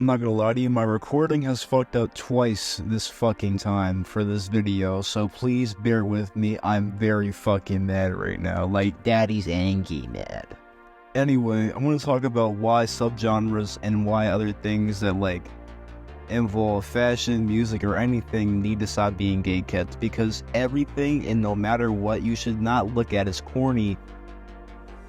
I'm not gonna lie to you, my recording has fucked up twice this fucking time for this video, so please bear with me. I'm very fucking mad right now, like daddy's angry mad. Anyway, I want to talk about why subgenres and why other things that like involve fashion, music, or anything need to stop being gatekept, because everything and no matter what you should not look at as corny,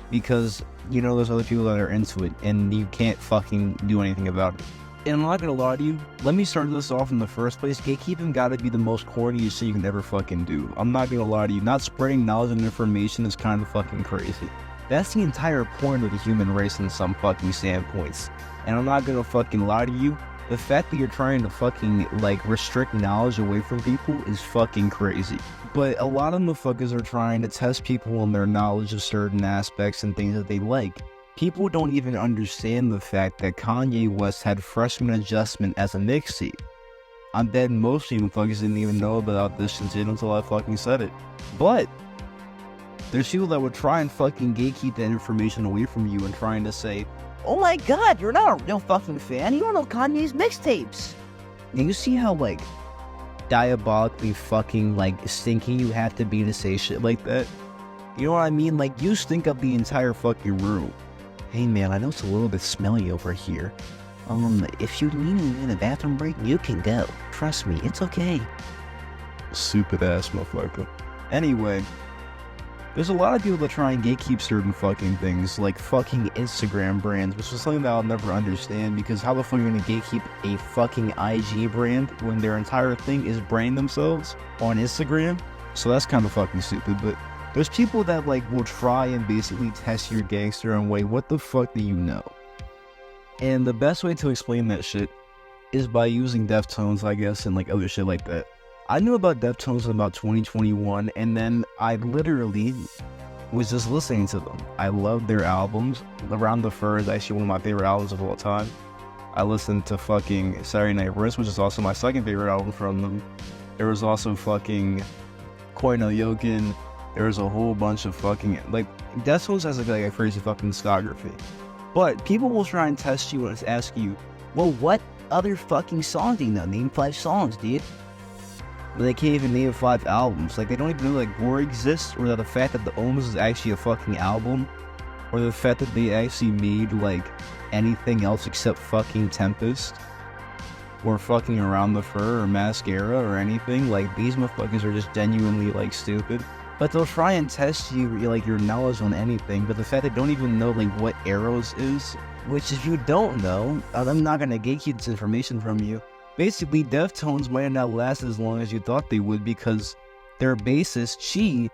because you know there's other people that are into it and you can't fucking do anything about it. And I'm not gonna lie to you, let me start this off in the first place. Gatekeeping gotta be the most corniest shit you can ever fucking do. I'm not gonna lie to you, not spreading knowledge and information is kind of fucking crazy. That's the entire point of the human race in some fucking standpoints. And I'm not gonna fucking lie to you, the fact that you're trying to fucking like restrict knowledge away from people is fucking crazy. But a lot of motherfuckers are trying to test people on their knowledge of certain aspects and things that they like. People don't even understand the fact that Kanye West had Freshman Adjustment as a mixtape. I bet most of you motherfuckers didn't even know about this shit until I fucking said it. But there's people that would try and fucking gatekeep that information away from you and trying to say, "Oh my god, you're not a real fucking fan, you don't know Kanye's mixtapes." And you see how like diabolically fucking like stinky you have to be to say shit like that? You know what I mean? Like, you stink up the entire fucking room. "Hey man, I know it's a little bit smelly over here. If you need a bathroom break, you can go. Trust me, it's okay." Stupid ass motherfucker. Anyway, there's a lot of people that try and gatekeep certain fucking things, like fucking Instagram brands, which is something that I'll never understand, because how the fuck are you gonna gatekeep a fucking IG brand when their entire thing is branding themselves on Instagram? So that's kind of fucking stupid, but there's people that like will try and basically test your gangster and wait, what the fuck do you know? And the best way to explain that shit is by using Deftones, I guess, and like other shit like that. I knew about Deftones in about 2021, and then I literally was just listening to them. I loved their albums. Around the Fur is actually one of my favorite albums of all time. I listened to fucking Saturday Night Wrist, which is also my second favorite album from them. There was also fucking Koi no Yokin. There was a whole bunch of fucking, like, Deftones has like a crazy fucking discography. But people will try and test you and ask you, "Well, what other fucking songs do you know? Name 5 songs, dude." But they can't even name 5 albums. Like, they don't even know like War exists, or that the fact that the Ohms is actually a fucking album, or the fact that they actually made like anything else except fucking Tempest, or fucking Around the Fur, or Mascara, or anything. Like, these motherfuckers are just genuinely like stupid. But they'll try and test you, like, your knowledge on anything, but the fact they don't even know like what Arrows is, which if you don't know, I'm not gonna gatekeep this information from you. Basically, Deftones might not last as long as you thought they would, because their bassist, Chi,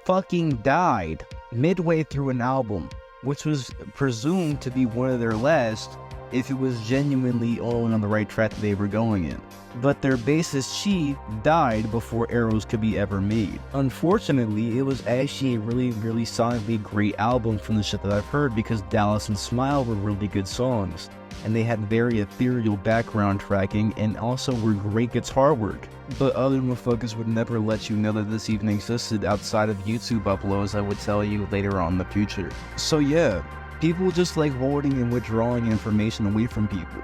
fucking died midway through an album, which was presumed to be one of their last if it was genuinely all on the right track that they were going in. But their bassist Chi died before Arrows could be ever made. Unfortunately, it was actually a really, really sonically great album from the shit that I've heard, because Dallas and Smile were really good songs, and they had very ethereal background tracking and also were great guitar work. But other motherfuckers would never let you know that this even existed outside of YouTube uploads I would tell you later on in the future. So yeah, people just like holding and withdrawing information away from people,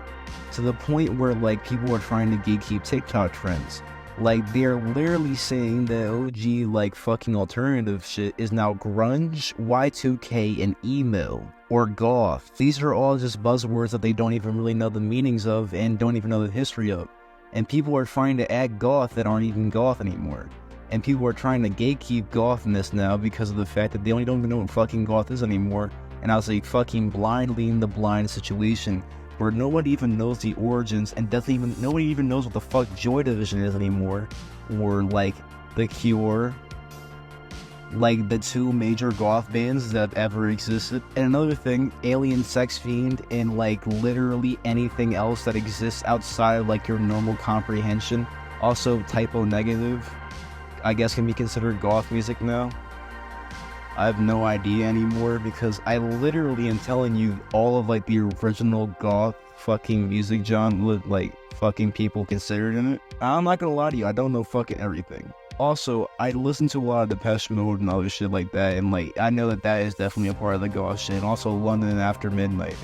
to the point where like people are trying to gatekeep TikTok trends. Like, they're literally saying that OG like fucking alternative shit is now grunge, Y2K, and emo, or goth. These are all just buzzwords that they don't even really know the meanings of and don't even know the history of. And people are trying to add goth that aren't even goth anymore. And people are trying to gatekeep gothness now because of the fact that they don't even know what fucking goth is anymore. And I was like fucking blind leading the blind situation, where nobody even knows the origins, and nobody even knows what the fuck Joy Division is anymore, or like The Cure, like the 2 major goth bands that have ever existed. And another thing, Alien Sex Fiend, and like literally anything else that exists outside of like your normal comprehension, also Typo Negative, I guess can be considered goth music now. I have no idea anymore, because I literally am telling you all of like the original goth fucking music genre like fucking people considered in it. I'm not gonna lie to you, I don't know fucking everything. Also, I listen to a lot of Depeche Mode and other shit like that, and like I know that that is definitely a part of the goth shit. And also London After Midnight.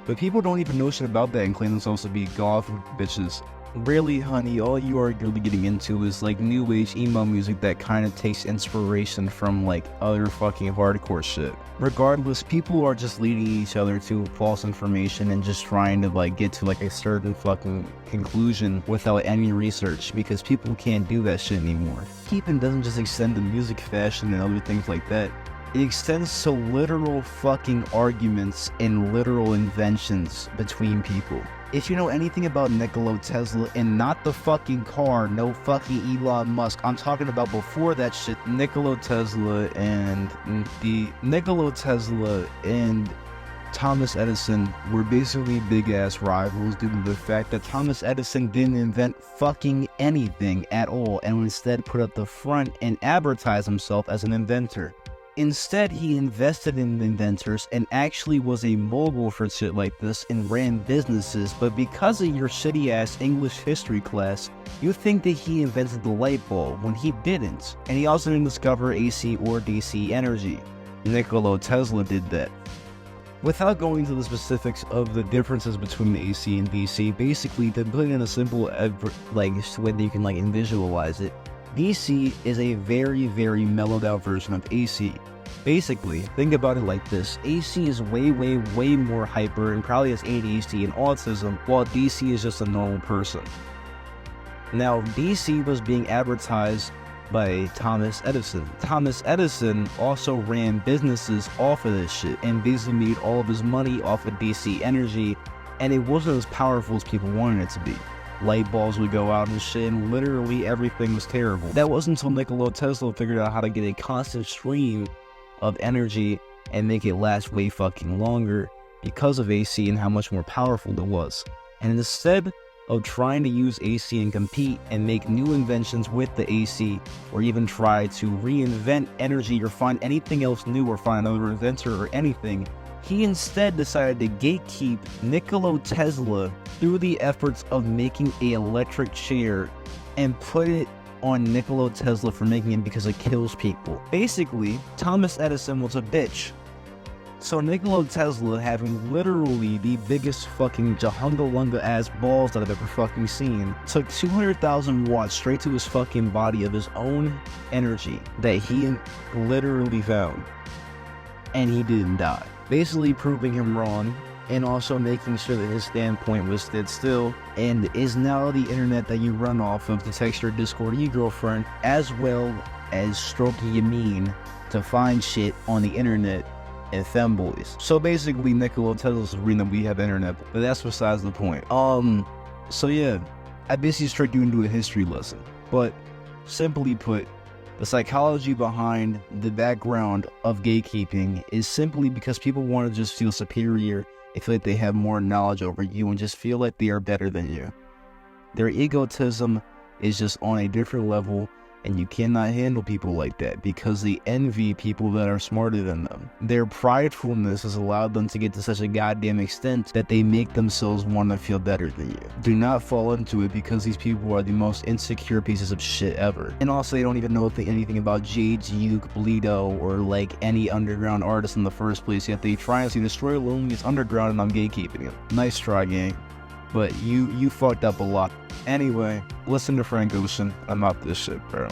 But people don't even know shit about that and claim themselves to be goth bitches. Really, honey, all you are really getting into is like new age emo music that kind of takes inspiration from like other fucking hardcore shit. Regardless, people are just leading each other to false information and just trying to like get to like a certain fucking conclusion without any research, because people can't do that shit anymore. Gatekeeping doesn't just extend to music, fashion, and other things like that. It extends to literal fucking arguments and literal inventions between people. If you know anything about Nikola Tesla, and not the fucking car, no fucking Elon Musk, I'm talking about before that shit, Nikola Tesla and Thomas Edison were basically big-ass rivals due to the fact that Thomas Edison didn't invent fucking anything at all and instead put up the front and advertise himself as an inventor. Instead, he invested in inventors and actually was a mogul for shit like this and ran businesses, but because of your shitty-ass English history class, you think that he invented the light bulb when he didn't. And he also didn't discover AC or DC energy. Nikola Tesla did that. Without going into the specifics of the differences between AC and DC, basically, to put it in a simple, way that you can visualize it, DC is a very, very mellowed out version of AC. Basically, think about it like this. AC is way, way, way more hyper and probably has ADHD and autism, while DC is just a normal person. Now, DC was being advertised by Thomas Edison. Thomas Edison also ran businesses off of this shit and basically made all of his money off of DC energy, and it wasn't as powerful as people wanted it to be. Light bulbs would go out and shit, and literally everything was terrible. That wasn't until Nikola Tesla figured out how to get a constant stream of energy and make it last way fucking longer because of AC and how much more powerful it was. And instead of trying to use AC and compete and make new inventions with the AC, or even try to reinvent energy or find anything else new or find another inventor or anything, he instead decided to gatekeep Nikola Tesla through the efforts of making an electric chair and put it on Nikola Tesla for making it because it kills people. Basically, Thomas Edison was a bitch. So Nikola Tesla, having literally the biggest fucking jahunga-lunga ass balls that I've ever fucking seen, took 200,000 watts straight to his fucking body of his own energy that he literally found. And he didn't die. Basically proving him wrong, and also making sure that his standpoint was stood still, and is now the internet that you run off of to text your Discord your girlfriend, as well as stroking your mean to find shit on the internet and femboys. So basically, Nikola Tesla's the reason that we have internet, but that's besides the point. So yeah, I basically tricked you into a history lesson, but simply put, the psychology behind the background of gatekeeping is simply because people want to just feel superior and feel like they have more knowledge over you and just feel like they are better than you. Their egotism is just on a different level, and you cannot handle people like that because they envy people that are smarter than them. Their pridefulness has allowed them to get to such a goddamn extent that they make themselves want to feel better than you. Do not fall into it, because these people are the most insecure pieces of shit ever. And also, they don't even know anything about Jade, Uke, Bleedo, or like any underground artist in the first place, yet they try to destroy Loneliest Underground, and I'm gatekeeping it. Nice try, gang. But you fucked up a lot. Anyway, listen to Frank Ocean. I'm out this shit, bro.